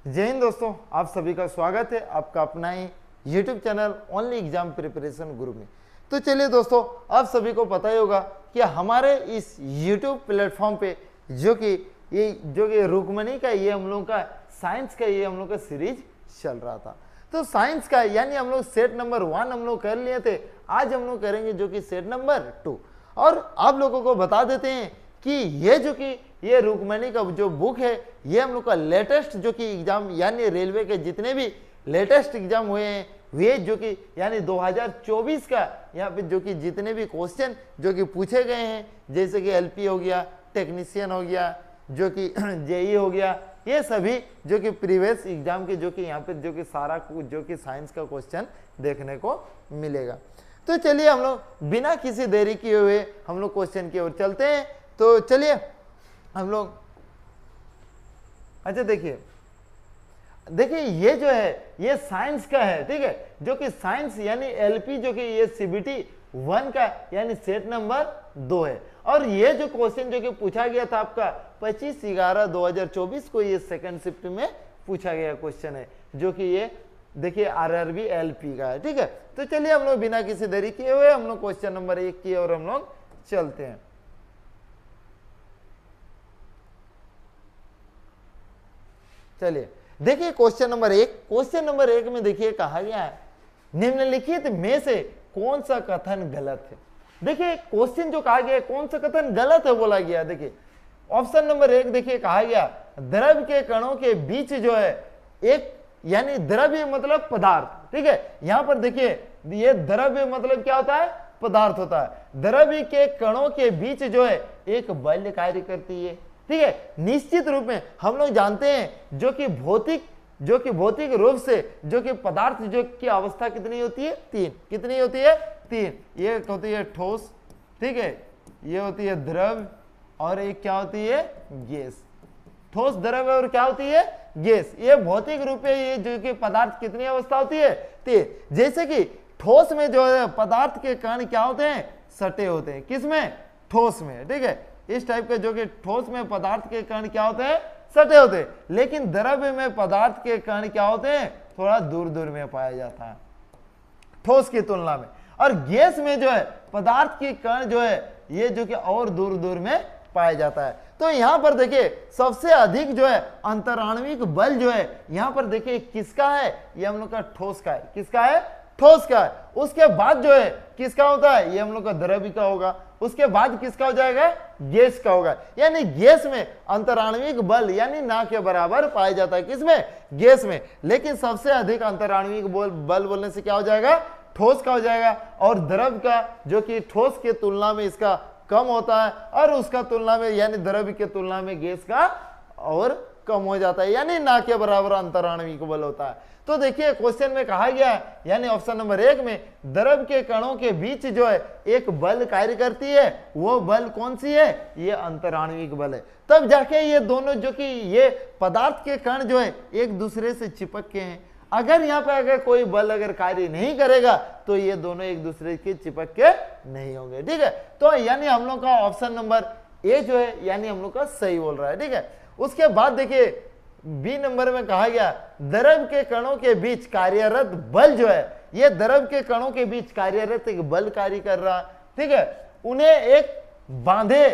जय हिंद दोस्तों, आप सभी का स्वागत है आपका अपना ही YouTube channel only exam preparation गुरु में। तो चलिए दोस्तों, आप सभी को पता ही होगा कि हमारे इस YouTube प्लेटफॉर्म पे जो कि रुक्मणी का ये हम लोग का साइंस का ये हम लोग का सीरीज चल रहा था। तो साइंस का यानी हम लोग सेट नंबर 1 हम लोग कर लिए थे। आज हम लोग करेंगे जो कि सेट नंबर 2। और आप लोगों को बता देते हैं कि ये रुक्मणी का जो बुक है ये हम लोग का लेटेस्ट जो कि एग्जाम यानी रेलवे के जितने भी लेटेस्ट एग्जाम हुए हैं वे जो कि यानी 2024 का यहाँ पे जो कि जितने भी क्वेश्चन जो कि पूछे गए हैं, जैसे कि एलपी हो गया, टेक्नीशियन हो गया, जो कि जेई हो गया, ये सभी जो कि प्रीवियस एग्जाम के जो कि यहाँ पे जो कि सारा जो कि साइंस का क्वेश्चन देखने को मिलेगा। तो चलिए हम लोग बिना किसी देरी किए हुए हम लोग क्वेश्चन की ओर चलते हैं। तो चलिए हम लोग अच्छा देखिए ये जो है ये साइंस का है, ठीक है, जो कि साइंस यानी एलपी जो कि ये सीबीटी 1 का यानी सेट नंबर 2 है। और ये जो क्वेश्चन जो कि पूछा गया था आपका 25/11/2024 को ये सेकंड शिफ्ट में पूछा गया क्वेश्चन है, जो कि ये देखिए आरआरबी एलपी का है, ठीक है। तो चलिए हम लोग बिना किसी देरी किए हुए हम लोग क्वेश्चन नंबर 1 की ओर हम लोग चलते हैं। चलिए देखिए क्वेश्चन नंबर 1 में देखिए कहा गया है निम्नलिखित में से कौन सा कथन गलत है। देखिए क्वेश्चन जो कहा गया कौन सा कथन गलत है बोला गया। देखिए ऑप्शन नंबर 1 देखिए कहा गया द्रव के कणों के बीच जो है एक यानी द्रव्य मतलब पदार्थ, ठीक है। यहां पर देखिए ये द्रव्य मतलब क्या होता है, पदार्थ होता है। द्रव्य के कणों के बीच जो है एक बल कार्य करती है, ठीक है। निश्चित रूप में हम लोग जानते हैं जो कि भौतिक रूप से जो कि पदार्थ जो की अवस्था कितनी होती है, 3। कितनी होती है, 3। ये होती है ठोस, ठीक है, ये होती है द्रव और एक क्या होती है, गैस। ठोस, द्रव और क्या होती है, गैस। ये भौतिक रूप में ये जो कि पदार्थ कितनी अवस्था होती है, 3। जैसे कि ठोस में जो है पदार्थ के कण क्या होते हैं, सटे होते हैं। किसमें, ठोस में, ठीक है। इस टाइप के जो कि ठोस में पदार्थ के कण क्या होते हैं, सटे होते हैं। लेकिन द्रव्य में पदार्थ के कण क्या होते हैं, थोड़ा दूर दूर में पाया जाता है ठोस की तुलना में। और गैस में जो है पदार्थ के कण जो है ये जो कि और दूर दूर में पाया जाता है। तो यहां पर देखिए सबसे अधिक जो है अंतराण्विक बल जो है यहां पर देखिए किसका है, ये हम लोग का ठोस का है। किसका है, ठोस का है। उसके बाद जो है किसका होता है, ये हम लोग का द्रव्य का होगा। उसके बाद किसका हो जाएगा, गैस का होगा। यानी गैस में अंतराण्विक बल यानी ना के बराबर पाया जाता है। किसमें, गैस में। लेकिन सबसे अधिक अंतराण्विक बल बोलने से क्या हो जाएगा, ठोस का हो जाएगा। और द्रव का जो कि ठोस के तुलना में इसका कम होता है और उसका तुलना में यानी द्रव्य के तुलना में गैस का और कम हो जाता है, यानी ना के बराबर अंतराण्विक बल होता है। तो देखिए क्वेश्चन में कहा गया है यानी ऑप्शन नंबर 1 में द्रव के कणों के बीच जो है एक बल कार्य करती है, वो बल कौन सी है, ये अंतराण्विक बल है। तब जाके ये दोनों जो कि ये पदार्थ के कण जो है एक दूसरे से चिपक के हैं। अगर यहाँ पे अगर कोई बल अगर कार्य नहीं करेगा तो ये दोनों एक दूसरे के चिपक के नहीं होंगे, ठीक है। तो यानी हम लोग का ऑप्शन नंबर ए जो है यानी हम लोग का सही बोल रहा है, ठीक है। उसके बाद देखिए बी नंबर में कहा गया द्रव के कणों के बीच कार्यरत बल जो है, ये द्रव के कणों के बीच कार्यरत एक बल कार्य कर रहा है, ठीक है। उन्हें एक बांधे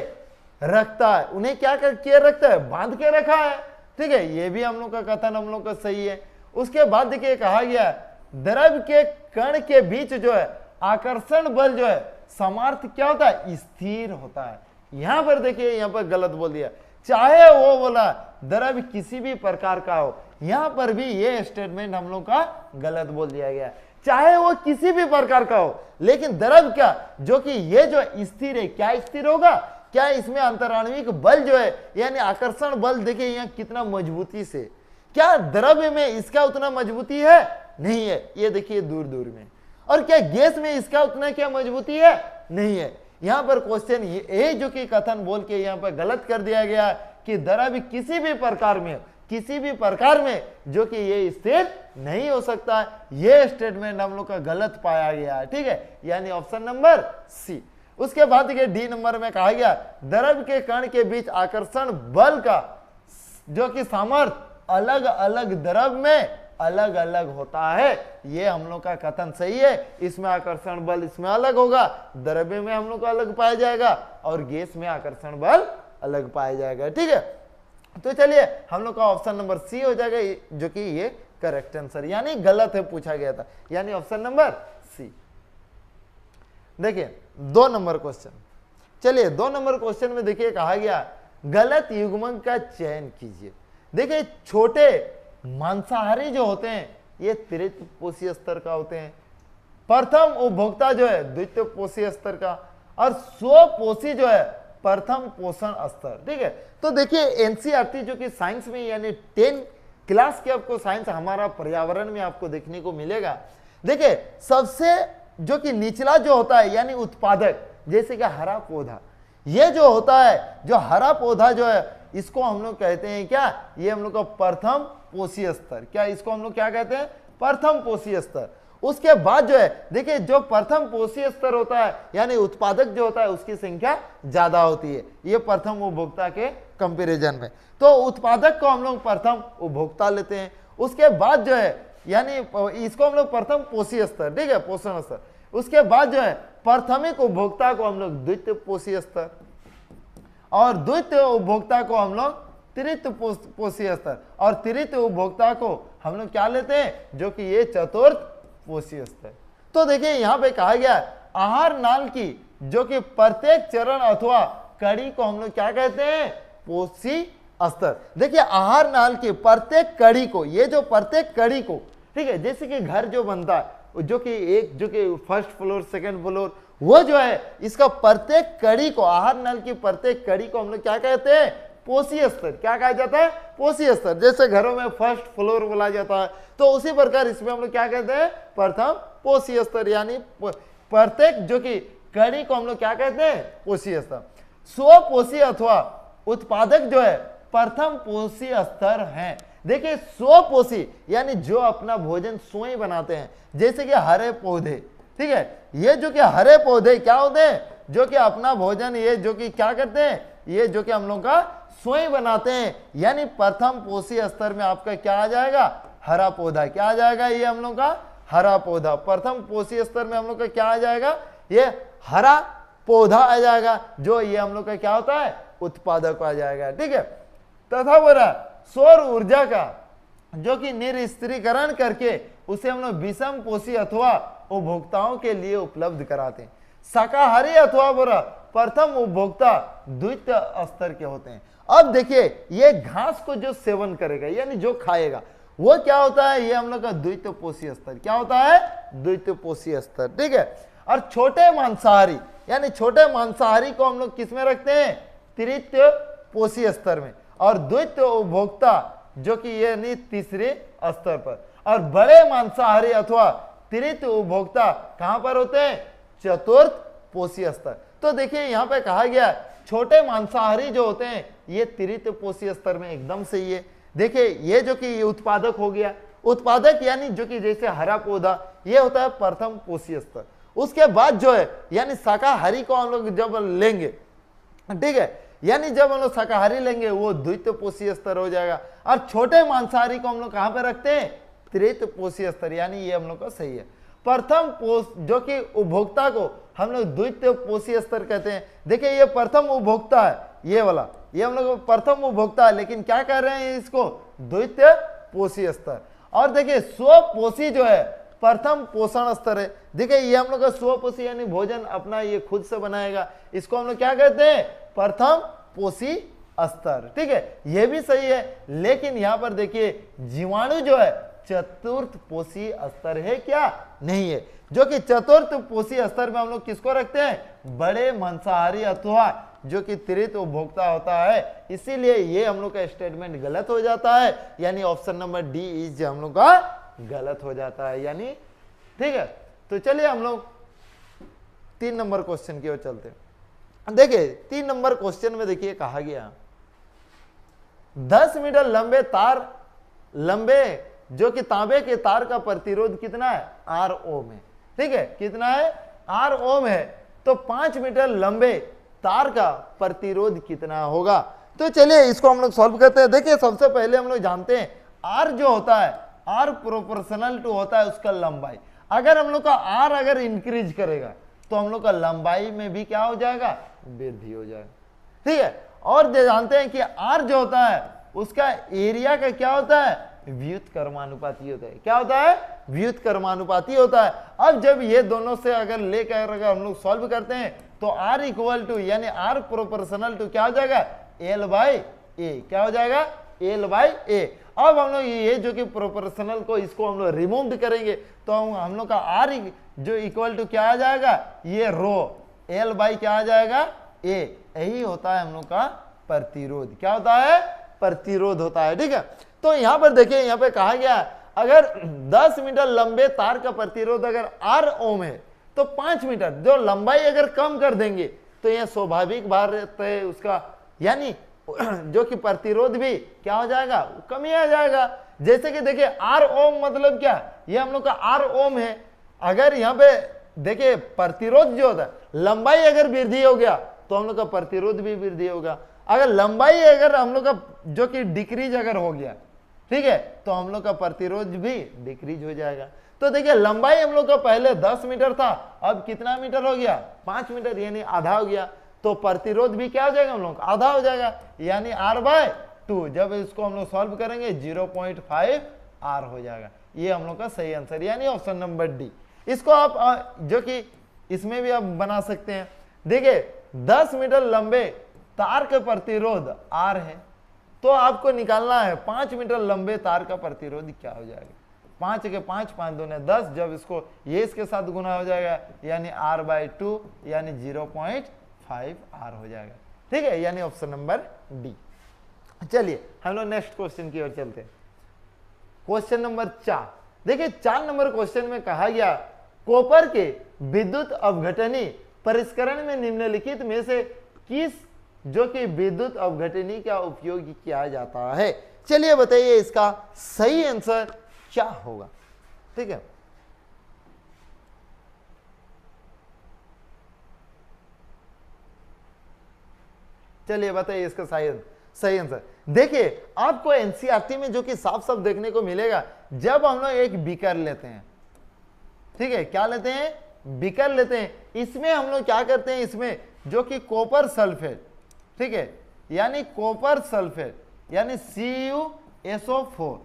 रखता है, उन्हें क्या किए रखता है, बांध के रखा है, ठीक है। ये भी हम लोग का कथन हम लोग का सही है। उसके बाद देखिए कहा गया द्रव के कण के बीच जो है आकर्षण बल जो है समार्थ क्या होता है, स्थिर होता है। यहां पर देखिए यहां पर गलत बोल दिया, चाहे वो बोला द्रव किसी भी प्रकार का हो। यहां पर भी ये स्टेटमेंट हम लोग का गलत बोल दिया गया, चाहे वो किसी भी प्रकार का हो। लेकिन द्रव क्या जो कि ये जो स्थिर है, क्या स्थिर होगा, क्या इसमें अंतराण्विक बल जो है यानी आकर्षण बल देखिए यहाँ कितना मजबूती से, क्या द्रव्य में इसका उतना मजबूती है, नहीं है, ये देखिए दूर दूर में। और क्या गैस में इसका उतना क्या मजबूती है, नहीं है। यहां पर क्वेश्चन ये जो कि कथन बोल के यहां पर गलत कर दिया गया कि द्रव्य किसी भी प्रकार में जो कि ये स्थिर नहीं हो सकता है। ये स्टेटमेंट हम लोग का गलत पाया गया है, ठीक है, यानी ऑप्शन नंबर सी। उसके बाद देखिए डी नंबर में कहा गया द्रव के कण के बीच आकर्षण बल का जो कि सामर्थ्य अलग अलग द्रव में अलग अलग होता है। ये हम लोग का कथन सही है। इसमें आकर्षण बल इसमें अलग होगा, द्रव्य में हम लोग को अलग पाया जाएगा और गैस में आकर्षण बल अलग पाया जाएगा। ठीक है, तो चलिए हम लोग का ऑप्शन नंबर सी हो जाएगा, जो कि ये करेक्ट आंसर यानी गलत है पूछा गया था, यानी ऑप्शन नंबर सी। देखिए 2 नंबर क्वेश्चन, चलिए 2 नंबर क्वेश्चन में देखिए कहा गया गलत युग्मक का चयन कीजिए। देखिए छोटे मांसाहारी जो होते हैं ये तृतीय पोषीय स्तर का होते हैं, प्रथम उपभोक्ता जो है द्वितीय पोषीय स्तर का, और स्वपोषी जो है प्रथम पोषण स्तर। ठीक है, तो देखिए एनसीईआरटी जो कि साइंस में यानी 10 क्लास के आपको साइंस हमारा पर्यावरण में आपको देखने को मिलेगा। देखिए सबसे जो कि निचला जो होता है यानी उत्पादक, जैसे कि हरा पौधा, ये जो होता है जो हरा पौधा जो है इसको हम लोग कहते हैं क्या, ये हम लोग का प्रथम पोषीय स्तर। क्या इसको हम लोग क्या कहते हैं, प्रथम पोषीय स्तर। उसके बाद जो है देखिए जो प्रथम पोषीय स्तर होता है यानी उत्पादक जो होता है उसकी संख्या ज्यादा होती है, ये प्रथम उपभोक्ता के कंपैरिजन में। तो उत्पादक को हम लोग प्रथम उपभोक्ता लेते हैं। उसके बाद जो है यानी इसको हम लोग प्रथम पोषीय स्तर, ठीक है, पोषण स्तर। उसके बाद जो है प्राथमिक उपभोक्ता को हम लोग द्वितीय पोषीय स्तर, और द्वितीय उपभोक्ता को हम लोग तृतीय पोषीय स्तर, और तृतीय उपभोक्ता को हम लोग क्या लेते हैं, जो कि ये चतुर्थ पोषीय स्तर। तो देखिए यहाँ पे कहा गया आहार नाल की जो कि प्रत्येक चरण अथवा कड़ी को हम लोग क्या कहते हैं, पोषी स्तर। देखिए आहार नाल की प्रत्येक कड़ी को, ये जो प्रत्येक कड़ी को, ठीक है, जैसे कि घर जो बनता है जो कि फर्स्ट फ्लोर सेकंड फ्लोर, वो जो है इसका प्रत्येक कड़ी को, आहार नल की प्रत्येक कड़ी को हम लोग क्या कहते हैं, पोषीय स्तर। क्या कहा जाता है, पोषीय स्तर। जैसे घरों में फर्स्ट फ्लोर बोला जाता है, तो उसी प्रकार इसमें हम लोग क्या कहते हैं, प्रथम पोषीय स्तर, यानी प्रत्येक जो कि कड़ी को हम लोग क्या कहते हैं, पोषीय स्तर। स्वपोषी अथवा उत्पादक जो है प्रथम पोषीय स्तर है। देखिए स्वपोषी यानी जो अपना भोजन स्वयं बनाते हैं, जैसे कि हरे पौधे, ठीक है, ये जो कि हरे पौधे क्या होते हैं, जो कि अपना भोजन ये जो कि क्या करते हैं, ये जो कि हम लोग का स्वयं बनाते हैं, यानी प्रथम पोषीय स्तर में आपका क्या आ जाएगा, हरा पौधा। क्या आ जाएगा, ये हम लोग का हरा पौधा। प्रथम पोषीय स्तर में हम लोग का क्या आ जाएगा, ये हरा पौधा आ जाएगा, जो ये हम लोग का क्या होता है, उत्पादक आ जाएगा। ठीक है, तथा बोला सौर ऊर्जा का जो कि निरस्त्रीकरण करके उसे हम लोग विषम पोषी अथवा उपभोक्ताओं के लिए उपलब्ध कराते हैं। शाकाहारी अथवा बोरा प्रथम उपभोक्ता द्वितीय स्तर के होते हैं। अब देखिए ये घास को जो सेवन करेगा यानी जो खाएगा वो क्या होता है, ये हम लोग का द्वितीय पोषीय स्तर। क्या होता है, द्वितीय पोषीय स्तर। ठीक है, और छोटे मांसाहारी यानी छोटे मांसाहारी को हम लोग किस में रखते हैं, तृतीय पोषीय स्तर में, और द्वितीय उपभोक्ता जो कि ये नहीं तीसरे स्तर पर, और बड़े मांसाहारी अथवा तृतीय उपभोक्ता कहां पर होते हैं, चतुर्थ पोषीय स्तर। तो देखिए यहां पे कहा गया छोटे मांसाहारी जो होते हैं ये तृतीय पोषीय स्तर में एकदम सही है। देखिए ये जो कि ये उत्पादक हो गया, उत्पादक यानी जो कि जैसे हरा पौधा, ये होता है प्रथम पोषीय स्तर। उसके बाद जो है यानी शाकाहारी को हम लोग जब लेंगे, ठीक है, यानी जब हम लोग शाकाहारी लेंगे वो द्वितीय पोषीय स्तर हो जाएगा, और छोटे मांसाहारी को हम लोग कहां पे रखते हैं, तृतीय पोषीय स्तर, यानी ये हम लोग का सही है। प्रथम पोष जो कि उपभोक्ता को हम लोग द्वितीय पोषीय स्तर कहते हैं। देखिए ये प्रथम उपभोक्ता है, ये वाला, ये हम लोग प्रथम उपभोक्ता है, लेकिन क्या कर रहे हैं इसको, द्वितीय पोषीय स्तर। और देखिए स्वपोषी जो है प्रथम पोषण स्तर है। देखिए ये हम लोग का स्वपोषी यानी भोजन अपना ये खुद से बनाएगा, इसको हम लोग क्या कहते हैं, प्रथम पोषी स्तर। ठीक है, ये भी सही है, लेकिन यहां पर देखिए जीवाणु जो है चतुर्थ पोषी स्तर है क्या, नहीं है। जो कि चतुर्थ पोषी स्तर में हम लोग किसको रखते हैं, बड़े मांसाहारी अथवा जो कि तृतीय उपभोक्ता होता है। इसीलिए ये हम लोग का स्टेटमेंट गलत हो जाता है, यानी ऑप्शन नंबर डी इज हम लोग का गलत हो जाता है, यानी ठीक है। तो चलिए हम लोग 3 नंबर क्वेश्चन की ओर चलते हैं। देखिए 3 नंबर क्वेश्चन में देखिए कहा गया 10 मीटर लंबे तार, लंबे जो कि तांबे के तार का प्रतिरोध कितना है, R ओम है। ठीक है, कितना है, R ओम है। तो 5 मीटर लंबे तार का प्रतिरोध कितना होगा। तो चलिए इसको हम लोग सॉल्व करते हैं। देखिए सबसे पहले हम लोग जानते हैं आर जो होता है, आर प्रोपोर्शनल टू होता है उसका लंबाई। अगर हम लोग का आर अगर इंक्रीज करेगा तो हम लोग का लंबाई में भी क्या हो जाएगा, वृद्धि हो जाएगा, ठीक है। और जानते हैं कि आर जो होता है उसका एरिया का क्या होता है, व्युत्क्रमानुपाती होता है। क्या होता है, व्युत्क्रमानुपाती होता है। अब जब ये दोनों से अगर लेकर अगर हम लोग सॉल्व करते हैं तो आर इक्वल टू यानी आर प्रोपोर्शनल टू क्या हो जाएगा, एल बाई ए। क्या हो जाएगा, एल बाई ए। अब हम लोग ये जो कि प्रोपोर्शनल को इसको हम लोग रिमूव करेंगे तो हम लोग का आर जो इक्वल टू क्या आ जाएगा, ये रो एल बाई क्या आ जाएगा, ए। यही होता है हम लोग का प्रतिरोध। क्या होता है, प्रतिरोध होता है, ठीक है। तो यहां पर देखिए, यहां पे कहा गया अगर 10 मीटर लंबे तार का प्रतिरोध अगर आर ओम है तो 5 मीटर जो लंबाई अगर कम कर देंगे तो यह स्वाभाविक बात है उसका, यानी जो कि प्रतिरोध भी क्या हो जाएगा, कम ही आ जाएगा। जैसे कि देखिए आर ओम मतलब क्या, ये हम लोग का आर ओम है। अगर यहाँ पे देखिए प्रतिरोध जो होता है, लंबाई अगर वृद्धि हो गया तो हम लोग का प्रतिरोध भी वृद्धि होगा। अगर लंबाई अगर हम लोग का जो कि डिक्रीज अगर हो गया, ठीक है, तो हम लोग का प्रतिरोध भी डिक्रीज हो जाएगा। तो देखिए लंबाई हम लोग का पहले 10 मीटर था, अब कितना मीटर हो गया, 5 मीटर, यानी आधा हो गया। तो प्रतिरोध भी क्या हो जाएगा हम लोग आधा हो जाएगा, यानी आर बाय 2। जब इसको हम लोग सॉल्व करेंगे 0.5 आर हो जाएगा। ये हम लोग का सही आंसर, यानी ऑप्शन नंबर डी। इसको आप जो कि इसमें भी आप बना सकते हैं। देखिए 10 मीटर लंबे तार का प्रतिरोध आर है, तो आपको निकालना है 5 मीटर लंबे तार का प्रतिरोध क्या हो जाएगा। 5 के 5, 5 दूने 10, जब इसको ये इसके साथ गुना हो जाएगा यानी आर बाई 2 यानी 0.5 आर हो जाएगा, ठीक है, यानी ऑप्शन नंबर डी। चलिए हम लोग नेक्स्ट क्वेश्चन की ओर चलते हैं। Question number 4। देखिए 4 नंबर क्वेश्चन में कहा गया कॉपर के विद्युत अपघटनी परिष्करण में निम्नलिखित में से किस जो कि विद्युत अपघटनी का उपयोग किया जाता है। चलिए बताइए इसका सही आंसर क्या होगा, ठीक है। चलिए बताइए इसका सही आंसर। देखिए आपको एनसीईआरटी में जो कि साफ साफ देखने को मिलेगा, जब हम लोग एक बीकर लेते हैं, ठीक है, क्या लेते हैं, बीकर लेते हैं, इसमें हम लोग क्या करते हैं, इसमें जो कि कॉपर सल्फेट, ठीक है, यानी कॉपर सल्फेट यानी CuSO4,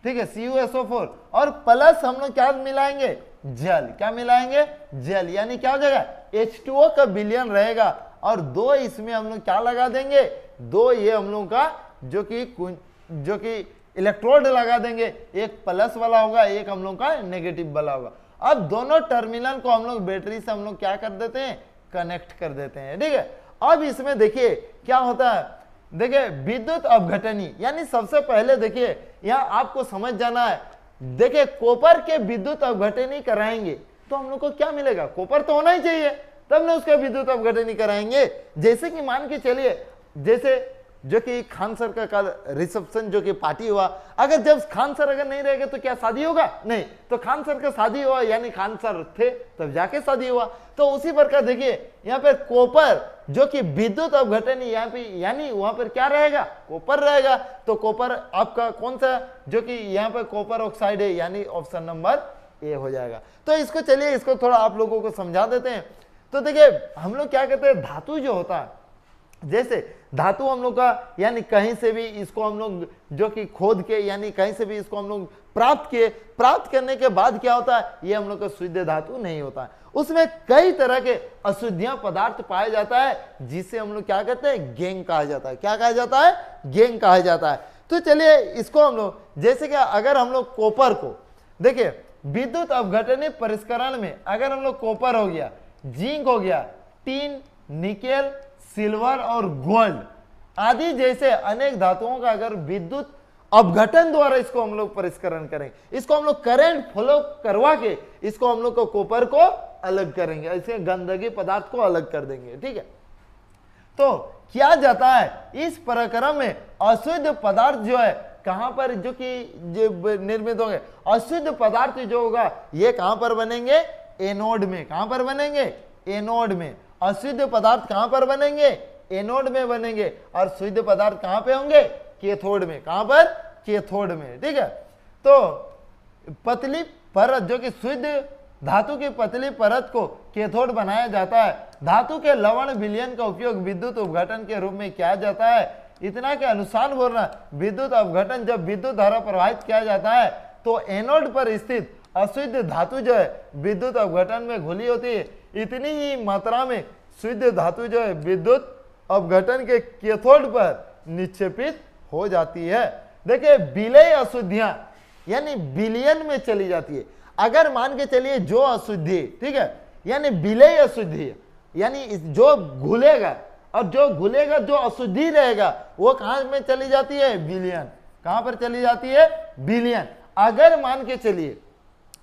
ठीक है, CuSO4 और प्लस हम लोग क्या मिलाएंगे, जल। क्या मिलाएंगे, जल, यानी क्या हो जाएगा, H2O का विलयन रहेगा और 2 इसमें हम लोग क्या लगा देंगे, 2 ये हम लोग का जो कि इलेक्ट्रोड लगा देंगे, एक प्लस वाला होगा, एक हम लोग का नेगेटिव वाला होगा। अब दोनों टर्मिनल को हम लोग बैटरी से हम लोग क्या कर देते हैं, कनेक्ट कर देते हैं, ठीक है। अब इसमें देखिए क्या होता है, देखिए विद्युत अपघटनी, यानी सबसे पहले देखिए यहाँ आपको समझ जाना है। देखिए कॉपर के विद्युत अपघटनी कराएंगे तो हम लोग को क्या मिलेगा, कॉपर तो होना ही चाहिए, तब ना उसका विद्युत अपघटनी कराएंगे। जैसे कि मान के चलिए, जैसे जो कि खान सर का कल रिसेप्शन जो कि पार्टी हुआ, अगर जब खान सर अगर नहीं रहेंगे तो क्या शादी होगा, नहीं, तो खान सर का शादी हुआ यानी खान सर थे तब जाके शादी हुआ। तो उसी प्रकार देखिए यहाँ पे कॉपर जो कि विद्युत अपघटनी यहाँ पे यानी वहां पर क्या रहेगा, कॉपर रहेगा। तो कॉपर आपका कौन सा जो कि यहाँ पे कॉपर ऑक्साइड है, यानी ऑप्शन नंबर ए हो जाएगा। तो इसको चलिए इसको थोड़ा आप लोगों को समझा देते हैं। तो देखिए हम लोग क्या कहते हैं, धातु जो होता है, जैसे धातु हम लोग का यानी कहीं से भी इसको हम लोग जो कि खोद के यानी कहीं से भी इसको हम लोग प्राप्त किए, प्राप्त करने के बाद क्या होता है, ये हम लोग का शुद्ध धातु नहीं होता है, उसमें कई तरह के अशुद्धियां पदार्थ पाया जाता है, जिसे हम लोग क्या कहते हैं, गेंग कहा जाता है। क्या कहा जाता है, गेंग कहा जाता है। तो चलिए इसको हम लोग जैसे कि अगर हम लोग कॉपर को देखिए विद्युत अपघटनी परिष्करण में अगर हम लोग कॉपर हो गया, जिंक हो गया, टीन, निकेल, सिल्वर और गोल्ड आदि जैसे अनेक धातुओं का अगर विद्युत अपघटन द्वारा इसको हम लोग परिष्करण करेंगे, इसको हम लोग करंट फ्लो करवा के इसको हम लोग को कॉपर को अलग करेंगे, ऐसे गंदगी पदार्थ को अलग कर देंगे, ठीक है। तो किया जाता है इस प्रक्रम में अशुद्ध पदार्थ जो है कहां पर जो कि निर्मित होंगे, अशुद्ध पदार्थ जो होगा ये कहां पर बनेंगे, एनोड में। कहां पर बनेंगे, एनोड में। अशुद्ध पदार्थ कहां पर बनेंगे, एनोड में बनेंगे और शुद्ध पदार्थ कहां पे होंगे? कैथोड में। कहां पर? कैथोड में। ठीक है, तो पतली परत जो कि शुद्ध धातु की पतली परत को कैथोड बनाया जाता है। धातु के लवण विलयन का उपयोग विद्युत अपघटन के रूप में किया जाता है। इतना के अनुसार बोलना, विद्युत अपघटन जब विद्युत धारा प्रवाहित किया जाता है तो एनोड पर स्थित अशुद्ध धातु जो है विद्युत अपघटन में घुली होती है। इतनी ही मात्रा में शुद्ध धातु जो है विद्युत अपघटन के कैथोड पर निक्षेपित हो जाती है। देखिए विलय अशुद्धियां यानी विलयन में चली जाती है। अगर मान के चलिए जो अशुद्धि, ठीक है, यानी विलय अशुद्धि यानी जो घुलेगा, और जो घुलेगा जो अशुद्धि रहेगा वो कहां में चली जाती है? विलयन। कहां पर चली जाती है? विलयन। अगर मान के चलिए,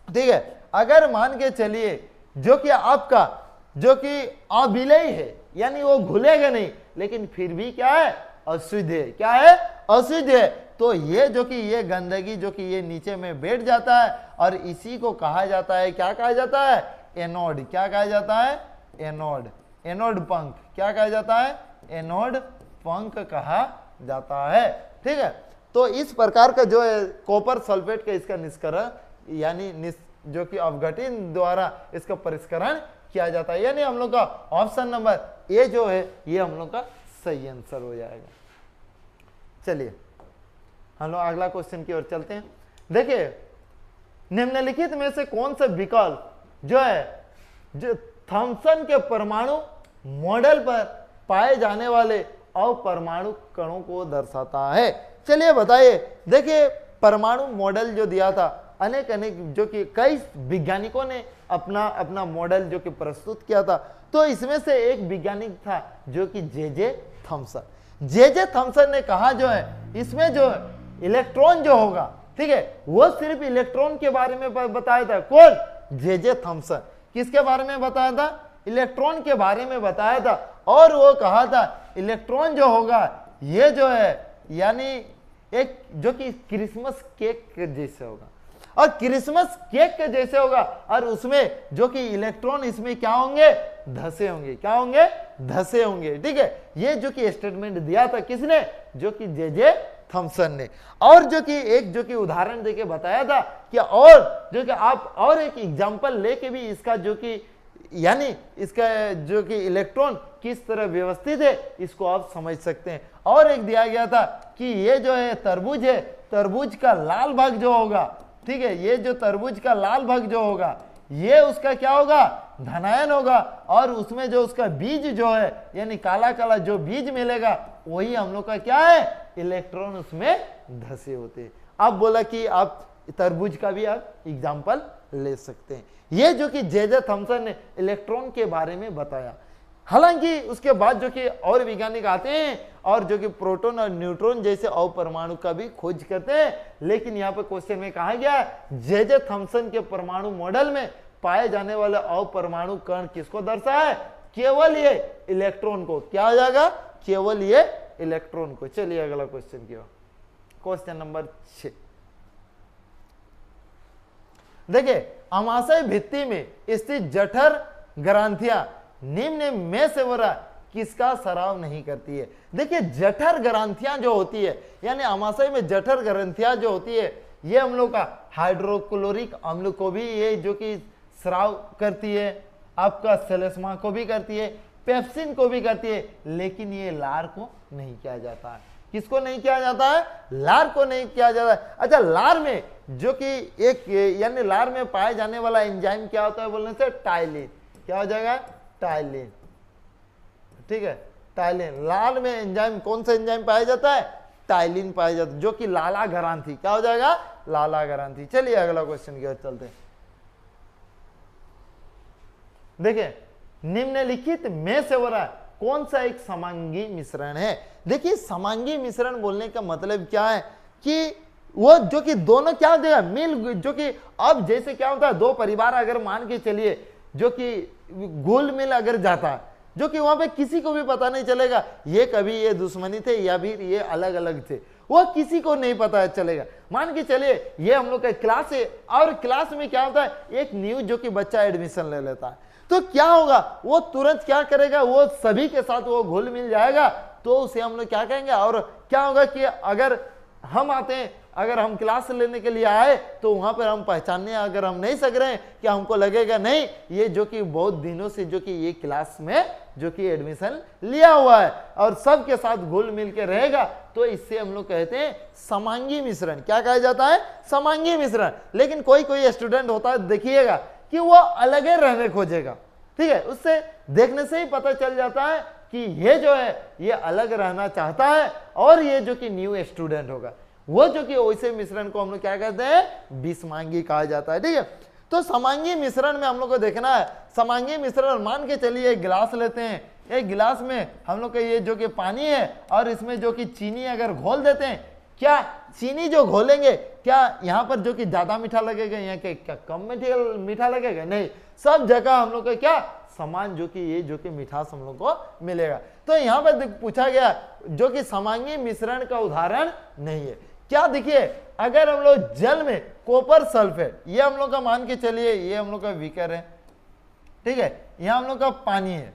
ठीक है, अगर मान के चलिए जो कि आपका जो कि अविलय है यानी वो घुलेगा नहीं लेकिन फिर भी क्या है? अशुद्ध है। क्या है? अशुद्ध है। तो ये जो कि ये गंदगी जो कि ये नीचे में बैठ जाता है और इसी को कहा जाता है, क्या कहा जाता है? एनोड। क्या कहा जाता है? एनोड। एनोड पंख। क्या कहा जाता है? एनोड पंख कहा जाता है। ठीक है, तो इस प्रकार का जो है कॉपर सल्फेट का इसका निष्करण यानी जो कि अपघटन द्वारा इसका परिष्करण किया जाता है। यानी हम लोग का ऑप्शन नंबर ए जो है ये हम लोग का सही आंसर हो जाएगा। चलिए हम लोग अगला क्वेश्चन की ओर चलते हैं। देखिए निम्नलिखित में से कौन सा विकल्प जो है जो थॉमसन के परमाणु मॉडल पर पाए जाने वाले अपरमाणु कणों को दर्शाता है? चलिए बताइए। देखिए परमाणु मॉडल जो दिया था, अनेक जो कि कई वैज्ञानिकों ने अपना अपना मॉडल जो कि प्रस्तुत किया था। तो इसमें से एक वैज्ञानिक था जो कि जे थॉमसन। जे थॉमसन ने कहा जो है इसमें जो इलेक्ट्रॉन जो होगा, ठीक है, वो सिर्फ इलेक्ट्रॉन के बारे में बताया था। कौन? J Thomson. किसके बारे में बताया था? इलेक्ट्रॉन के बारे में बताया था। और वो कहा था इलेक्ट्रॉन जो होगा ये जो है यानी एक जो कि क्रिसमस केक के जैसे होगा, और क्रिसमस केक के जैसे होगा, और उसमें जो कि इलेक्ट्रॉन इसमें क्या होंगे? धसे होंगे। क्या होंगे? धसे होंगे। ठीक है, ये जो कि स्टेटमेंट दिया था किसने? जो कि जे थॉमसन ने। और जो कि एक जो कि उदाहरण देके बताया था कि और जो कि आप और एक एग्जांपल लेके भी इसका जो कि यानी इसका जो कि इलेक्ट्रॉन किस तरह व्यवस्थित है इसको आप समझ सकते हैं। और एक दिया गया था कि ये जो है तरबूज है, तरबूज का लाल भाग जो होगा, ठीक है, ये जो तरबूज का लाल भाग जो होगा ये उसका क्या होगा? धनायन होगा, और उसमें जो उसका बीज जो है यानी काला काला जो बीज मिलेगा वही हम लोग का क्या है? इलेक्ट्रॉन उसमें धसे होते हैं। अब बोला कि आप तरबूज का भी आप एग्जाम्पल ले सकते हैं। ये जो कि जे थॉमसन ने इलेक्ट्रॉन के बारे में बताया। हालांकि उसके बाद जो कि और वैज्ञानिक आते हैं और जो कि प्रोटॉन और न्यूट्रॉन जैसे अपरमाणु का भी खोज करते हैं, लेकिन यहाँ पे क्वेश्चन में कहा गया जे थॉमसन के परमाणु मॉडल में पाए जाने वाले अपरमाणु कण किसको दर्शाया है? केवल ये इलेक्ट्रॉन को। क्या हो जाएगा? केवल ये इलेक्ट्रॉन को। चलिए अगला क्वेश्चन की ओर, क्वेश्चन नंबर 6। देखिए अमाशय भित्ति में स्थित जठर ग्रंथियां निम्न में से वरा किसका स्राव नहीं करती है? देखिए जठर ग्रंथियां जो होती है यानी अमाशय में जठर ग्रंथियां जो होती है ये हम लोग का हाइड्रोक्लोरिक अम्ल को भी ये जो कि स्राव करती है, आपका सेलेस्मा को भी करती है, पेप्सिन को भी करती है, लेकिन ये लार को नहीं किया जाता है। किसको नहीं किया जाता है? लार को नहीं किया जाता है। अच्छा, लार में जो कि एक यानी लार में पाए जाने वाला एंजाइम क्या होता है बोलने से? टाइलिन। क्या हो जाएगा? टाइलिन। ठीक है, टाइलिन। लार में एंजाइम कौन सा एंजाइम पाया जाता है? टाइलिन पाया जाता है, जो कि लाला ग्रंथि। क्या हो जाएगा? लाला ग्रंथि। चलिए अगला क्वेश्चन की ओर चलते हैं। देखिए निम्नलिखित में से हो रहा है कौन सा एक समांगी मिश्रण है? देखिए समांगी मिश्रण बोलने का मतलब क्या है कि वो जो कि दोनों क्या देगा? मिल, जो कि अब जैसे क्या होता है दो परिवार अगर मान के चलिए जो कि घुल मिल अगर जाता है, जो कि वहां पे किसी को भी पता नहीं चलेगा ये कभी ये दुश्मनी थे या फिर ये अलग अलग थे, वो किसी को नहीं पता चलेगा। मान के चलिए ये हम लोग का क्लास है और क्लास में क्या होता है, एक न्यू जो कि बच्चा एडमिशन ले लेता है, तो क्या होगा, वो तुरंत क्या करेगा, वो सभी के साथ वो घुल मिल जाएगा, तो उसे हम लोग क्या कहेंगे। और क्या होगा कि अगर हम आते हैं, अगर हम क्लास लेने के लिए आए तो वहां पर हम पहचानने अगर हम नहीं सक रहे हैं, कि हमको लगेगा नहीं ये जो कि बहुत दिनों से जो कि ये क्लास में जो कि एडमिशन लिया हुआ है और सबके साथ घुल मिल के रहेगा, तो इससे हम लोग कहते हैं समांगी मिश्रण। क्या कहा जाता है, समांगी मिश्रण। लेकिन कोई कोई स्टूडेंट होता है, देखिएगा कि वो अलग ही रहने खोजेगा, ठीक है, उससे देखने से ही पता चल जाता है कि ये जो है ये अलग रहना चाहता है और ये जो कि न्यू स्टूडेंट होगा, वो जो कि वैसे मिश्रण को हम लोग क्या कहते हैं, विषमांगी कहा जाता है, ठीक है। तो समांगी मिश्रण में हम लोग को देखना है, समांगी मिश्रण मान के चलिए एक गिलास लेते हैं, एक गिलास में हम लोग का ये जो कि पानी है और इसमें जो कि चीनी अगर घोल देते हैं, क्या चीनी जो घोलेंगे क्या यहाँ पर जो कि ज्यादा मीठा लगेगा, यहाँ के क्या कम मीठा लगेगा, नहीं, सब जगह हम लोग का क्या समान जो कि ये जो कि मिठास हम लोग को मिलेगा। तो यहाँ पर पूछा गया जो कि समांगी मिश्रण का उदाहरण नहीं है। क्या देखिए, अगर हम लोग जल में कॉपर सल्फेट, ये हम लोग का मान के चलिए ये हम लोग का बीकर है, ठीक है, यहाँ हम लोग का पानी है,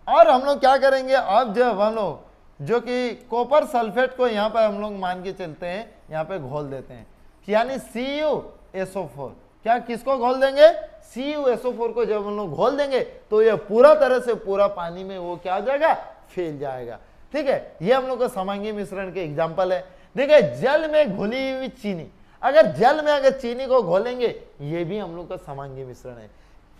और हम लोग क्या करेंगे, अब जब हम लोग जो कि कॉपर सल्फेट को यहाँ पर हम लोग मान के चलते हैं, यहाँ पे घोल देते हैं, यानी CuSO4, क्या किसको घोल देंगे, CuSO4 को जब हम लोग घोल देंगे तो ये पूरा तरह से पूरा पानी में वो क्या हो जाएगा, फैल जाएगा, ठीक है। ये हम लोग का समांगी मिश्रण के एग्जाम्पल है। देखिए जल में घुली हुई चीनी, अगर जल में अगर चीनी को घोलेंगे ये भी हम लोग का समांगी मिश्रण है।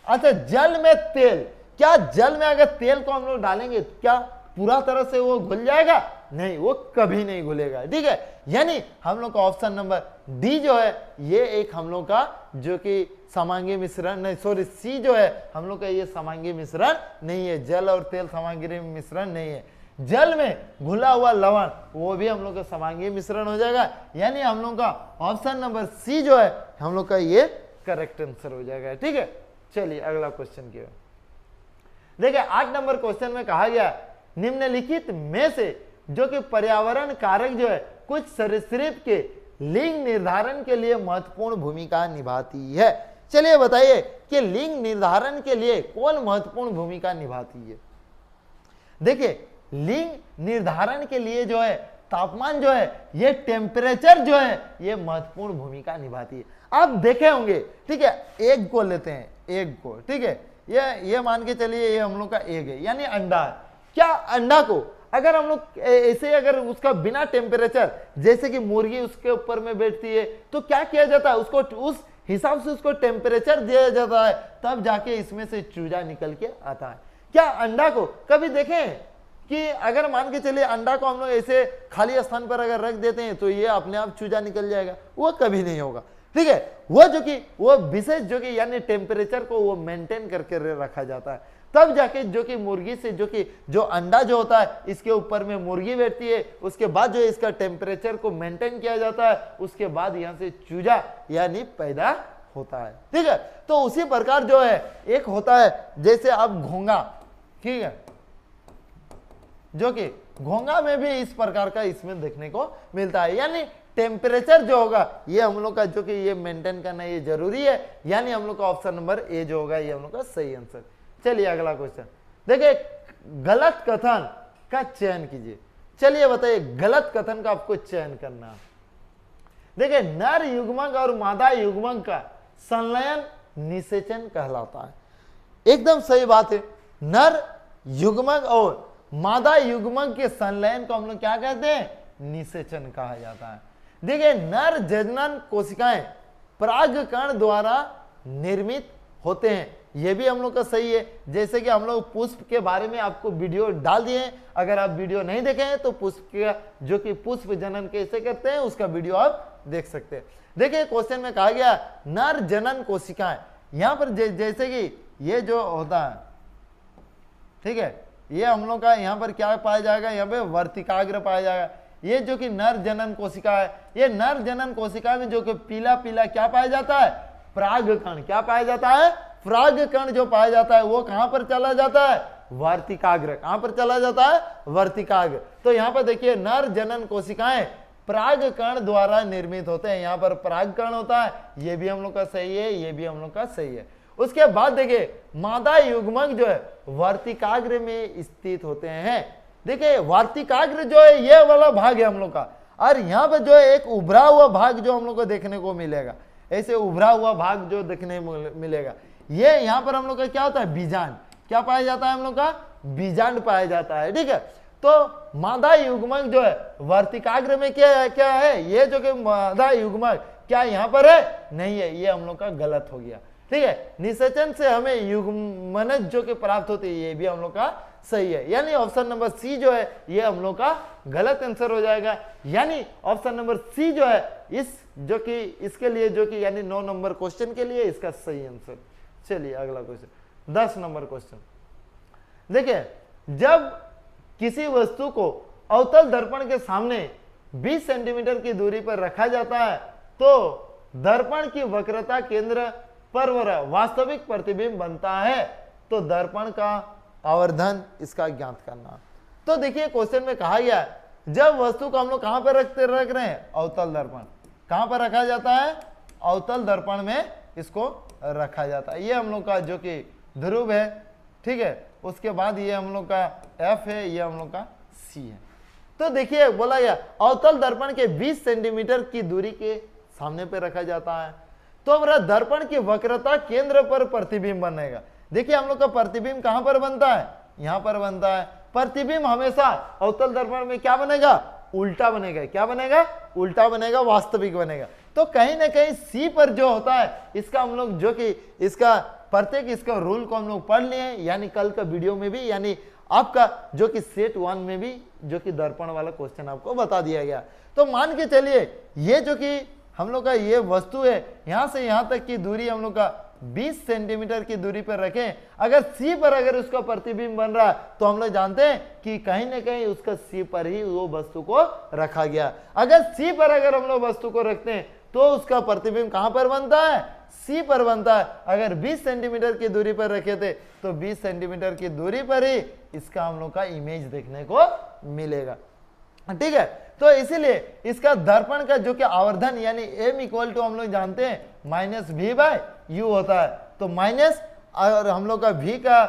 अच्छा जल में तेल, क्या जल में अगर तेल को हम लोग डालेंगे क्या पूरा तरह से वो घुल जाएगा, नहीं, वो कभी नहीं घुलेगा, ठीक है। यानी हम लोग का ऑप्शन नंबर डी जो है ये एक हम लोग का जो कि समांगी मिश्रण नहीं, सॉरी सी जो है हम लोग का ये समांगी मिश्रण नहीं है, जल और तेल समांगी मिश्रण नहीं है। जल में घुला हुआ लवण वो भी हम लोग का समांगी मिश्रण हो जाएगा, यानी हम लोग का ऑप्शन नंबर सी जो है हम लोग का ये करेक्ट आंसर हो जाएगा, ठीक है। चलिए अगला क्वेश्चन की ओर देखिए। 8 नंबर क्वेश्चन में कहा गया निम्नलिखित में से जो कि पर्यावरण कारक जो है कुछ सरीसृप के लिंग निर्धारण के लिए महत्वपूर्ण भूमिका निभाती है। चलिए बताइए कि लिंग निर्धारण के लिए कौन महत्वपूर्ण भूमिका निभाती है। देखिए लिंग निर्धारण के लिए जो है तापमान जो है, ये टेम्परेचर जो है ये महत्वपूर्ण भूमिका निभाती है। आप देखे होंगे, ठीक है, एग को लेते हैं, एग को, ठीक है, ये मान के चलिए ये हम लोग का एग है, यानी अंडा है। क्या अंडा को अगर हम लोग ऐसे अगर उसका बिना टेम्परेचर, जैसे कि मुर्गी उसके ऊपर में बैठती है, तो क्या किया जाता है, उसको उस हिसाब से उसको टेम्परेचर दिया जाता है, तब जाके इसमें से चूजा निकल के आता है। क्या अंडा को कभी देखें कि अगर मान के चलिए अंडा को हम लोग ऐसे खाली स्थान पर अगर रख देते हैं तो ये अपने आप चूजा निकल जाएगा, वो कभी नहीं होगा, ठीक है। वो जो कि वो विशेष जो कि यानी टेम्परेचर को वो मेंटेन करके रखा जाता है, तब जाके जो कि मुर्गी से जो कि जो अंडा जो होता है इसके ऊपर में मुर्गी बैठती है, उसके बाद जो इसका टेम्परेचर को मेंटेन किया जाता है, उसके बाद यहाँ से चूजा यानी पैदा होता है, ठीक है। तो उसी प्रकार जो है एक होता है जैसे अब घोंगा, ठीक है, जो कि घोंगा में भी इस प्रकार का इसमें देखने को मिलता है, यानी टेम्परेचर जो होगा ये हम लोग का जो कि ये मेंटेन करना ये जरूरी है, यानी हम लोग का ऑप्शन नंबर ए जो होगा ये हम लोग का सही आंसर। चलिए अगला क्वेश्चन देखिए, गलत कथन का चयन कीजिए। चलिए बताइए गलत कथन का आपको चयन करना। देखिए नर युग्मक और मादा युग्मक का संलयन निषेचन कहलाता है। एकदम सही बात है, नर युग्मक और मादा युग्मक के संलयन को हम लोग क्या कहते हैं, निषेचन कहा जाता है। देखिए नर जनन कोशिकाएं परागकण द्वारा निर्मित होते हैं, यह भी हम लोग का सही है। जैसे कि हम लोग पुष्प के बारे में आपको वीडियो डाल दिए हैं, अगर आप वीडियो नहीं देखे हैं तो पुष्प का जो कि पुष्प जनन कैसे करते हैं उसका वीडियो आप देख सकते हैं। देखिए क्वेश्चन में कहा गया नर जनन कोशिकाएं, यहां पर जैसे कि ये जो होता है, ठीक है, ये हम लोग का यहाँ पर क्या पाया जाएगा, यहाँ पे वर्तिकाग्र पाया जाएगा। ये जो कि नर जनन कोशिका है, ये नर जनन कोशिका में जो कि पीला पीला क्या पाया जाता है, परागकण। क्या पाया जाता है, परागकण जो पाया जाता है वो कहां पर चला जाता है, वर्तिकाग्र। कहां पर चला जाता है, वर्तिकाग्र। तो यहाँ पर देखिए नर जनन कोशिकाएं पराग कण द्वारा निर्मित होते हैं। यहाँ पर पराग कण होता है, ये भी हम लोग का सही है, ये भी हम लोग का सही है। उसके बाद देखिए मादा युग्मक जो है वर्तिकाग्र में स्थित होते हैं। देखिए वर्तिकाग्र जो है ये वाला भाग है हम लोग का, और यहाँ पर जो है एक उभरा हुआ भाग जो हम लोग को देखने को मिलेगा, ऐसे उभरा हुआ भाग जो देखने मिलेगा, ये यहाँ पर हम लोग का क्या होता है, बीजांड। क्या पाया जाता है हम लोग का, बीजांड पाया जाता है। ठीक है, तो मादा युग्मक जो है वर्तिकाग्र में क्या है, ये जो कि मादा युग्मक क्या यहाँ पर है, नहीं है, ये हम लोग का गलत हो गया। ठीक है, निषेचन से हमें युग्मनज जो कि प्राप्त होती है, ये भी हम लोग का सही है। यानी ऑप्शन नंबर सी जो है ये हम लोग का गलत आंसर हो जाएगा। यानी ऑप्शन नंबर सी जो है इस जो कि इसके लिए जो कि यानी 9 नंबर क्वेश्चन के लिए इसका सही आंसर। चलिए अगला क्वेश्चन 10 नंबर क्वेश्चन देखिए, जब किसी वस्तु को अवतल दर्पण के सामने 20 सेंटीमीटर की दूरी पर रखा जाता है तो दर्पण की वक्रता केंद्र पर वास्तविक प्रतिबिंब बनता है, तो दर्पण का आवर्धन इसका ज्ञात करना। तो देखिए क्वेश्चन में कहा गया है जब वस्तु को हम लोग कहां पर रख रहे हैं, अवतल दर्पण। कहां पर रखा जाता है, अवतल दर्पण में इसको रखा जाता है। ये हम लोग का जो कि ध्रुव है। ठीक है, उसके बाद ये हम लोग का एफ है, ये हम लोग का सी है। तो देखिए बोला गया अवतल दर्पण के 20 सेंटीमीटर की दूरी के सामने पे रखा जाता है, तो वह दर्पण की वक्रता केंद्र पर प्रतिबिंब बनेगा। देखिए हम लोग का प्रतिबिंब कहां पर बनता है, यहां पर बनता है। प्रतिबिंब हमेशा अवतल दर्पण में क्या बनेगा, उल्टा बनेगा। क्या बनेगा, उल्टा बनेगा, वास्तविक बनेगा। तो कहीं ना कहीं सी पर जो होता है इसका हम लोग जो कि इसका प्रत्येक इसका रूल को हम लोग पढ़ लिए, यानी कल का वीडियो में भी, यानी आपका जो कि सेट 1 में भी जो कि दर्पण वाला क्वेश्चन आपको बता दिया गया। तो मान के चलिए ये जो कि हम लोग का ये वस्तु है, यहां से यहां तक की दूरी हम लोग का 20 सेंटीमीटर की दूरी पर रखें। अगर सी पर अगर उसका प्रतिबिंब बन रहा है तो हम लोग जानते हैं कि कहीं ना कहीं उसका सी पर ही वो वस्तु को रखा गया। अगर सी पर अगर हम लोग वस्तु को रखते हैं तो उसका प्रतिबिंब कहां पर बनता है, सी पर बनता है। अगर 20 सेंटीमीटर की दूरी पर रखे थे तो 20 सेंटीमीटर की दूरी पर ही इसका हम लोग का इमेज देखने को मिलेगा। ठीक है, तो इसीलिए इसका दर्पण का जो कि आवर्धन यानी m इक्वल टू हम लोग जानते हैं माइनस v बाय यू होता है। तो माइनस और हम लोग का v का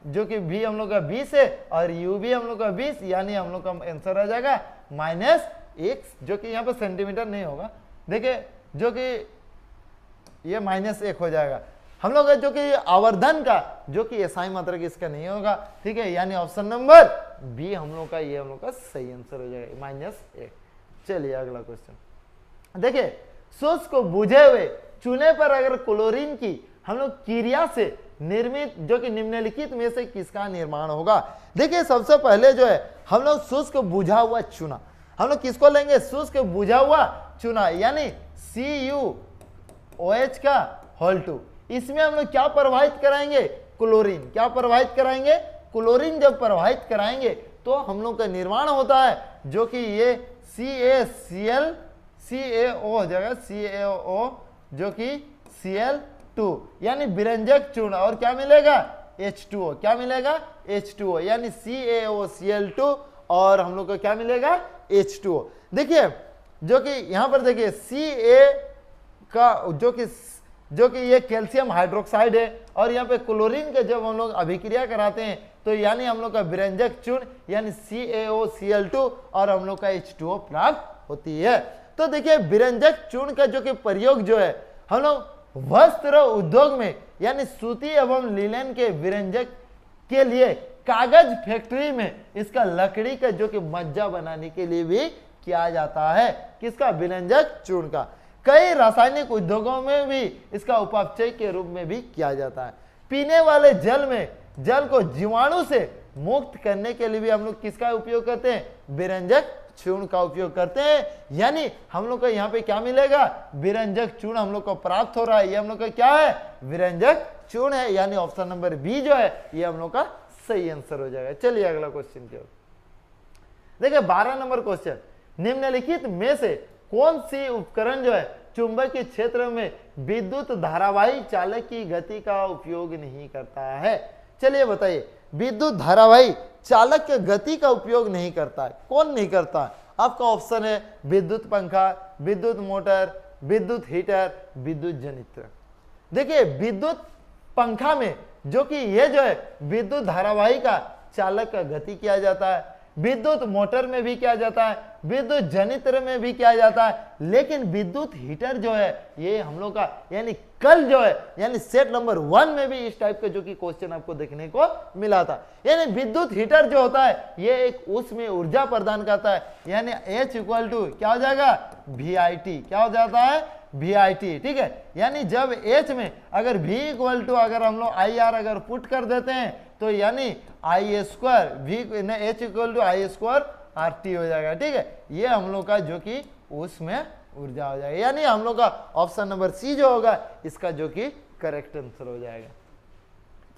जो कि v हम लोग का 20 है और u भी हम लोग का 20, यानी हम लोग का आंसर आ जाएगा -1, जो कि यहाँ पे सेंटीमीटर नहीं होगा। देखिए जो कि ये -1 हो जाएगा। हम लोग जो कि आवर्धन का जो कि एसआई मात्रक इसका नहीं होगा। ठीक है, यानी ऑप्शन नंबर बी हम लोग का ये हम लोग का सही आंसर हो जाएगा -1। चलिए अगला क्वेश्चन देखिए, शुष्क को बुझे हुए चूने पर अगर क्लोरीन की हम लोग क्रिया से निर्मित जो कि निम्नलिखित में से किसका निर्माण होगा। देखिए सबसे पहले जो है हम लोग शुष्क बुझा हुआ चूना, हम लोग किसको लेंगे, शुष्क बुझा हुआ चूना यानी CuOH का होल2। इसमें हम लोग क्या प्रवाहित कराएंगे, क्लोरीन। क्या प्रवाहित कराएंगे, क्लोरीन। जब प्रवाहित कराएंगे तो हम लोग का निर्माण होता है जो कि ये CaCl हो जाएगा, CaO जो कि Cl2 यानी विरंजक चूर्ण, और क्या मिलेगा, H2O। क्या मिलेगा, H2O, यानी CaOCl2 और हम लोग को क्या मिलेगा, H2O। देखिए जो कि यहां पर देखिए Ca का जो कि ये कैल्शियम हाइड्रोक्साइड है, और यहाँ पे क्लोरीन के जब हम लोग अभिक्रिया कराते हैं तो यानी हम लोग का विरंजक चूर्ण यानी CaOCl2 और हम लोग का H2O प्राप्त होती है। तो देखिए विरंजक चूर्ण का जो कि प्रयोग जो है हम लोग वस्त्र उद्योग में यानी सूती एवं लिनन के विरंजक के लिए, कागज फैक्ट्री में इसका लकड़ी का जो कि मज्जा बनाने के लिए भी किया जाता है। किसका, विरंजक चूर्ण का। कई रासायनिक उद्योगों में भी इसका उपापचय के रूप में भी किया जाता है। पीने वाले जल में जल को जीवाणु से मुक्त करने के लिए भी हम लोग किसका उपयोग करते हैं, विरंजक चूर्ण का उपयोग करते हैं। यानी हम लोग को यहाँ पे क्या मिलेगा, विरंजक चूर्ण हम लोग को प्राप्त हो रहा है। ये हम लोग का क्या है, विरंजक चूर्ण है। यानी ऑप्शन नंबर बी जो है ये हम लोग का सही आंसर हो जाएगा। चलिए अगला क्वेश्चन की ओर देखिए 12 नंबर क्वेश्चन, निम्नलिखित में से कौन सी उपकरण जो है चुंबकीय क्षेत्र में विद्युत धारावाही चालक की गति का उपयोग नहीं करता है। चलिए बताइए, विद्युत धारावाही चालक के गति का उपयोग नहीं करता है, कौन नहीं करता है। आपका ऑप्शन है विद्युत पंखा, विद्युत मोटर, विद्युत हीटर, विद्युत जनित्र। देखिए विद्युत पंखा में जो कि ये जो है विद्युत धारावाही का चालक का गति किया जाता है, विद्युत मोटर में भी किया जाता है, विद्युत जनित्र में भी किया जाता है, लेकिन विद्युत हीटर जो है ये हम लोग का यानी कल जो है यानी सेट नंबर 1 में भी इस टाइप का जो कि क्वेश्चन आपको देखने को मिला था। यानी विद्युत हीटर जो होता है ये एक उसमें ऊर्जा प्रदान करता है, यानी H इक्वल टू क्या हो जाएगा VIT, क्या हो जाता है VIT, ठीक है। यानी जब H में अगर V इक्वल टू अगर हम लोग IR अगर पुट कर देते हैं तो यानी I square H equal to I square RT हो जाएगा, ठीक है। ये हम लोग का जो कि उसमें ऊर्जा हो जाएगा, यानी हम लोग का ऑप्शन नंबर सी जो होगा इसका जो कि करेक्ट आंसर हो जाएगा।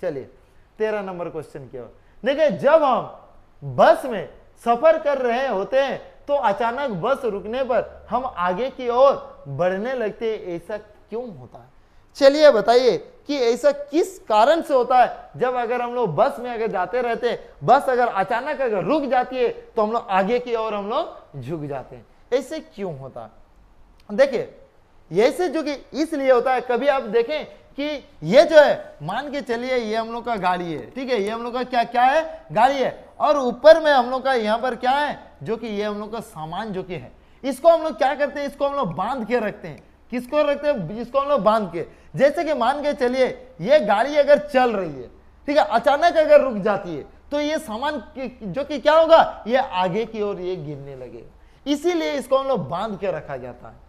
चलिए 13 नंबर क्वेश्चन क्या हो। देखिए जब हम बस में सफर कर रहे होते हैं तो अचानक बस रुकने पर हम आगे की ओर बढ़ने लगते हैं, ऐसा क्यों होता है? चलिए बताइए कि ऐसा किस कारण से होता है। जब अगर हम लोग बस में अगर जाते रहते हैं, बस अगर अचानक अगर रुक जाती है तो हम लोग आगे की ओर हम लोग झुक जाते हैं, ऐसे क्यों होता है? देखिए ऐसे जो कि इसलिए होता है, कभी आप देखें कि ये जो है मान के चलिए ये हम लोग का गाड़ी है, ठीक है, ये हम लोग का क्या क्या है गाड़ी है, और ऊपर में हम लोग का यहाँ पर क्या है जो कि ये हम लोग का सामान जो कि है, इसको हम लोग क्या करते हैं, इसको हम लोग बांध के रखते हैं। किसको रखते हैं? इसको हम लोग बांध के। जैसे कि मान के चलिए ये गाड़ी अगर चल रही है, ठीक है, अचानक अगर रुक जाती है तो ये सामान जो कि क्या होगा, ये आगे की ओर ये गिरने लगेगा, इसीलिए इसको हम लोग बांध के रखा जाता है।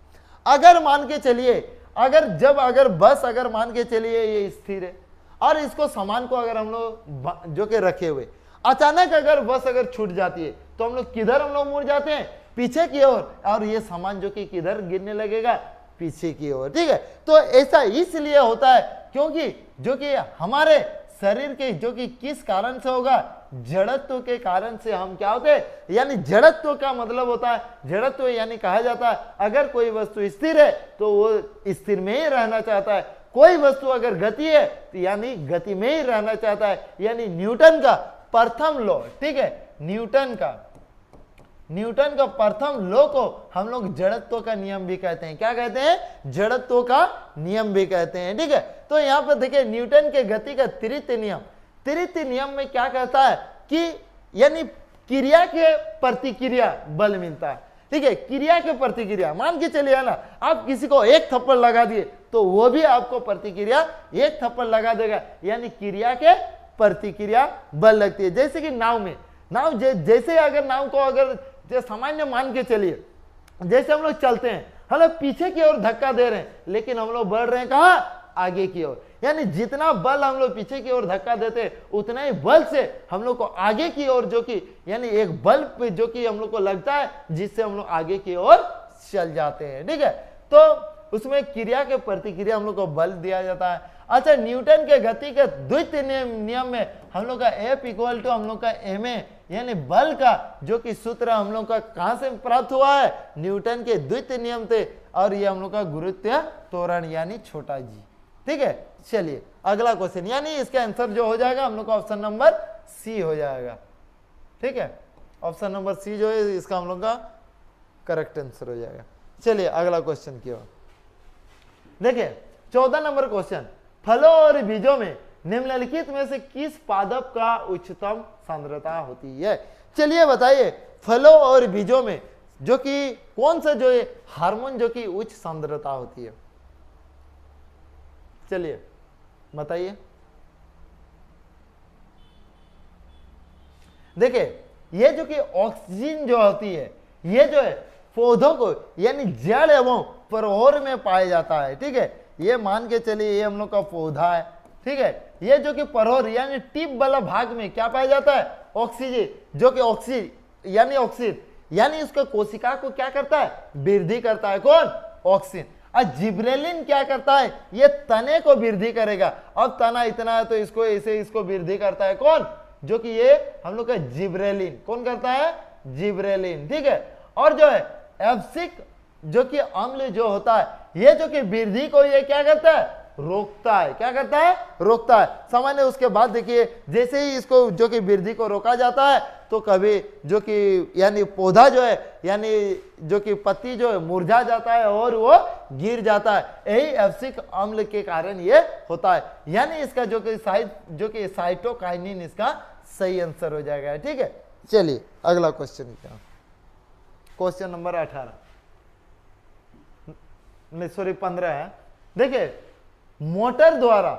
अगर मान के चलिए अगर बस अगर मान के चलिए ये स्थिर है और इसको सामान को अगर हम लोग जो कि रखे हुए, अचानक अगर बस अगर छूट जाती है तो हम लोग किधर हम लोग मुड़ जाते हैं, पीछे की ओर, और ये सामान जो कि किधर गिरने लगेगा, पीछे की ओर, ठीक है। तो ऐसा इसलिए होता है क्योंकि जो कि हमारे शरीर के जो कि किस कारण से होगा, जड़त्व के कारण से हम क्या होते हैं, यानी जड़त्व का मतलब होता है, जड़त्व यानी कहा जाता है अगर कोई वस्तु स्थिर है तो वो स्थिर में ही रहना चाहता है, कोई वस्तु अगर गति है तो यानी गति में ही रहना चाहता है। यानी न्यूटन का प्रथम लॉ, ठीक है, न्यूटन का प्रथम लॉ को हम लोग जड़त्व का नियम भी कहते हैं। क्या कहते हैं? जड़त्व का नियम भी कहते हैं, ठीक है। तो यहाँ पर देखिए न्यूटन के गति का तृतीय नियम में क्या कहता है कि यानी क्रिया के प्रतिक्रिया बल मिलता है, ठीक है, क्रिया के प्रतिक्रिया। मान के चलिए ना, आप किसी को एक थप्पड़ लगा दिए तो वो भी आपको प्रतिक्रिया एक थप्पड़ लगा देगा, यानी क्रिया के प्रतिक्रिया बल लगती है। जैसे कि नाव जैसे अगर नाव को अगर सामान्य मान के चलिए, जैसे हम लोग चलते हैं, हम लोग पीछे की ओर धक्का दे रहे हैं लेकिन हम लोग बढ़ रहे हैं कहाँ, आगे की ओर। यानी जितना बल हम लोग पीछे की ओर धक्का देते हैं उतना ही बल से हम लोग को आगे की ओर जो कि यानी एक बल पे जो कि हम लोग को लगता है जिससे हम लोग आगे की ओर चल जाते हैं, ठीक है। तो उसमें क्रिया के प्रतिक्रिया हम लोग को बल दिया जाता है। अच्छा, न्यूटन के गति के द्वितीय नियम में हम लोग का F इक्वल टू हम लोग का ma यानी बल का जो कि सूत्र हम लोग का कहां से प्राप्त हुआ है, न्यूटन के द्वितीय नियम से, और ये हम लोग का गुरुत्व त्वरण यानी छोटा g, ठीक है। चलिए अगला क्वेश्चन, यानी इसका आंसर जो हो जाएगा हम लोग का ऑप्शन नंबर सी हो जाएगा, ठीक है। ऑप्शन नंबर सी जो है इसका हम लोग का करेक्ट आंसर हो जाएगा। चलिए अगला क्वेश्चन की ओर देखिए 14 नंबर क्वेश्चन, फलों और बीजों में निम्नलिखित में से किस पादप का उच्चतम सांद्रता होती है? चलिए बताइए, फलों और बीजों में जो कि कौन सा जो है हार्मोन जो कि उच्च सांद्रता होती है? चलिए बताइए। देखिए ये जो कि ऑक्सीजन जो होती है, ये जो है पौधों को यानी जड़ एवं परोर में पाया जाता है, ठीक है। ये मान के चलिए ये हम लोग का पौधा है, ठीक है। ये जो कि परोर यानी टिप वाला भाग में क्या पाया जाता है, ऑक्सीजन, जो कि ऑक्सीजन यानी उसका कोशिका को क्या करता है, वृद्धि करता है, कौन, ऑक्सीजन। और जिब्रेलिन क्या करता है, ये तने को वृद्धि करेगा। अब तना इतना है तो इसको ऐसे इसको वृद्धि करता है, कौन, जो कि ये हम लोग का जिब्रेलिन, कौन करता है, जिब्रेलिन, ठीक है। और जो है एब्सिक जो कि अम्ल जो होता है, ये जो कि वृद्धि को ये क्या करता है, रोकता है। क्या करता है? रोकता है। सामान्य उसके बाद देखिए जैसे ही इसको जो कि वृद्धि को रोका जाता है तो कभी जो कि यानी पौधा जो है यानी जो कि पत्ती जो है मुरझा जाता है और वो गिर जाता है। यही एब्सिक अम्ल के कारण ये होता है। यानी इसका जो कि साइटोकाइनिन इसका सही आंसर हो जाएगा। ठीक है, चलिए अगला क्वेश्चन क्या, क्वेश्चन नंबर 18 नहीं सॉरी 15 है। देखिए मोटर द्वारा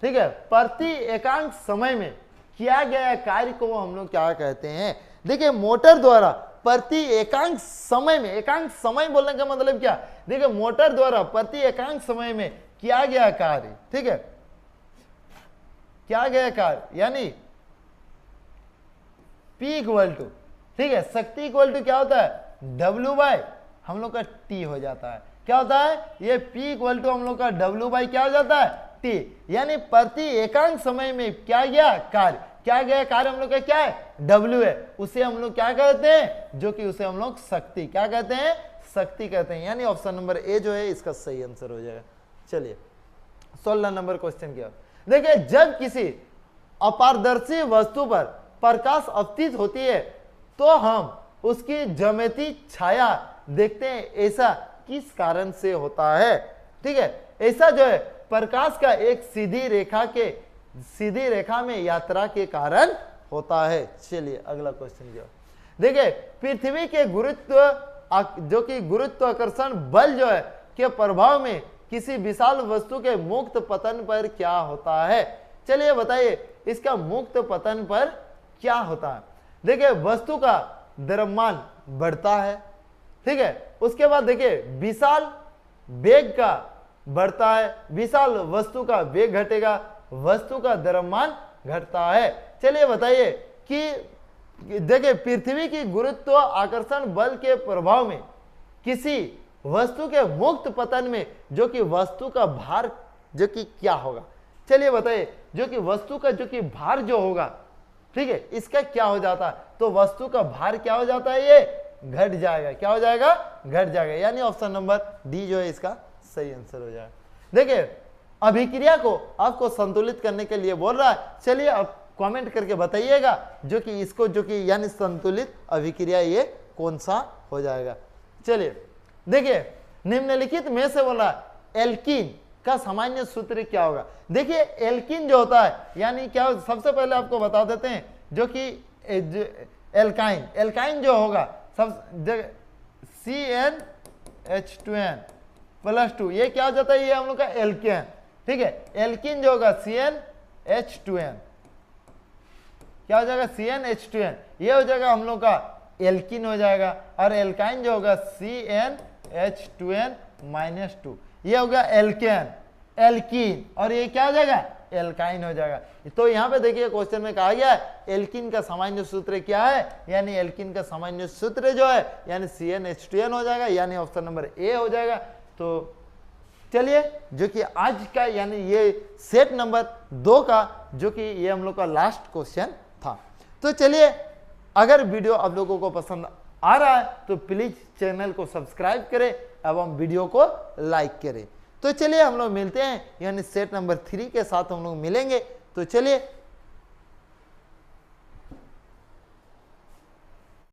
ठीक है प्रति एकांक समय में किया गया कार्य को हम लोग क्या कहते हैं? देखिए मोटर द्वारा प्रति एकांक समय में, एकांक समय बोलने का मतलब क्या? देखिए मोटर द्वारा प्रति एकांक समय में किया गया कार्य, ठीक है, किया गया कार्य यानी P इक्वल टू, ठीक है, शक्ति इक्वल टू क्या होता है? W बाय हम लोग का T हो जाता है। क्या होता है? ये P इक्वल टू हम लोग का W बाई क्या हो जाता है? T। यानी प्रति एकांक समय में क्या गया कार्य, क्या गया कार्य हम लोग का क्या है? W है। उसे हम लोग क्या कहते हैं? जो कि उसे हम लोग शक्ति क्या कहते हैं? शक्ति कहते हैं। यानी ऑप्शन नंबर ए जो है इसका सही आंसर हो जाएगा। चलिए 16 नंबर क्वेश्चन क्या, देखिए जब किसी अपारदर्शी वस्तु पर प्रकाश अपतित होती है तो हम उसकी ज्यामितीय छाया देखते हैं, ऐसा किस कारण से होता है? ठीक है, ऐसा जो है प्रकाश का एक सीधी रेखा में यात्रा के कारण होता है। चलिए अगला क्वेश्चन क्या, देखिए पृथ्वी के गुरुत्वाकर्षण बल जो है के प्रभाव में किसी विशाल वस्तु के मुक्त पतन पर क्या होता है? चलिए बताइए इसका मुक्त पतन पर क्या होता है? देखिए वस्तु का द्रव्यमान बढ़ता है, ठीक है, उसके बाद देखिए विशाल वेग का बढ़ता है, विशाल वस्तु का वेग घटेगा, वस्तु का द्रव्यमान घटता है। चलिए बताइए कि देखिए पृथ्वी की गुरुत्व आकर्षण बल के प्रभाव में किसी वस्तु के मुक्त पतन में जो कि वस्तु का भार जो कि क्या होगा? चलिए बताइए जो कि वस्तु का जो कि भार जो होगा, ठीक है, इसका क्या हो जाता है? तो वस्तु का भार क्या हो जाता है? ये घट जाएगा। क्या हो जाएगा? घट जाएगा। यानी ऑप्शन नंबर डी जो है इसका सही आंसर हो जाएगा। देखिए अभिक्रिया को आपको संतुलित करने के लिए बोल रहा है। चलिए अब कमेंट करके बताइएगा जो कि इसको जो कि यानी संतुलित अभिक्रिया ये कौन सा हो जाएगा। चलिए देखिए निम्नलिखित में से बोला एल्कीन का सामान्य सूत्र क्या होगा? देखिए एल्कीन जो होता है यानी क्या, सबसे पहले आपको बता देते हैं जो कि एल्काइन जो होगा सब CnH2n + 2 ये क्या हो जाता है? ये हम लोग का एल्केन, ठीक है। एल्कीन जो होगा CnH2n क्या हो जाएगा? CnH2n ये हो जाएगा हम लोग का एल्कीन हो जाएगा। और एल्काइन जो होगा CnH2n-2 ये हो गया एल्कीन और ये क्या हो जाएगा? एल्काइन हो जाएगा। तो यहाँ पे देखिए क्वेश्चन में कहा गया है एल्कीन का सामान्य सूत्र क्या है? यानी एल्कीन का सामान्य सूत्र जो है यानी CnH2n हो जाएगा, यानी ऑप्शन नंबर ए हो जाएगा। तो चलिए जो कि आज का यानी ये सेट नंबर 2 का जो कि ये हम लोग का लास्ट क्वेश्चन था। तो चलिए अगर वीडियो आप लोगों को पसंद आ रहा है तो प्लीज चैनल को सब्सक्राइब करें एवं वीडियो को लाइक करें। तो चलिए हम लोग मिलते हैं यानी सेट नंबर 3 के साथ हम लोग मिलेंगे। तो चलिए